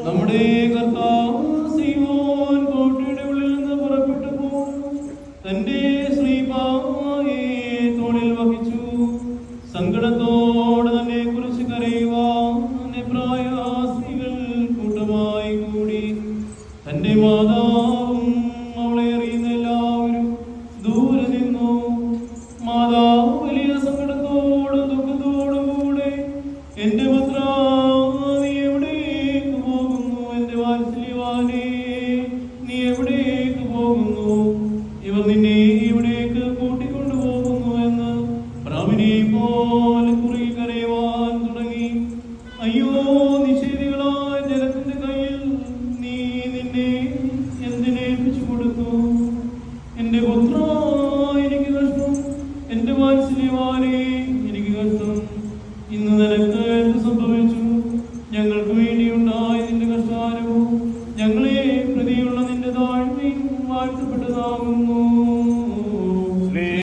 നമ്മുടെ കർത്താവ് സീമോൻ കോട്ടയുടെ ഉള്ളിൽ നിന്ന് പുറപ്പെട്ടപ്പോൾ തന്റെ ശ്രീപായെ തോളിൽ വഹിച്ചു. സങ്കടത്തോടെ തന്നെ കുറിച്ച് കരയുവാൻ പ്രയാസികൾ കൂട്ടമായി കൂടി. തന്റെ മാതാവും അവളെ അറിയുന്ന എല്ലാവരും ദൂരെ നിന്നു. മാതാവ് വലിയ സങ്കടത്തോടും ദുഃഖത്തോടും കൂടെ, എന്റെ പുത്ര, നീ എവിടേക്ക് പോകുന്നു? എന്റെ വാത്സല്യവാനേ, നീ എവിടേക്ക് പോകുന്നു? ഇവർ നിന്നെ എവിടേക്ക് കൂട്ടിക്കൊണ്ടുപോകുന്നു എന്ന് പ്രാവിനെ പോലെ കുറുകി കരയുവാൻ തുടങ്ങി. അയ്യോ, നിഷേധികളായ ജനത്തിന്റെ കയ്യിൽ നീ നിന്നെ എന്തിനേൽപ്പിച്ചു കൊടുത്തു? എന്റെ പുത്ര, എനിക്ക് കഷ്ടം. എന്റെ വാത്സല്യവാനേ, എനിക്ക് കഷ്ടം. ഇന്ന് നിനക്ക് എന്ത് സംഭവിച്ചു? ഞങ്ങൾക്ക് വേണ്ടിയുണ്ടായ നിന്റെ കഷ്ടാരവും ഞങ്ങളെ പ്രതിയുള്ള നിന്റെ താഴ്മയും വാഴ്ത്തപ്പെട്ടതാകുന്നു.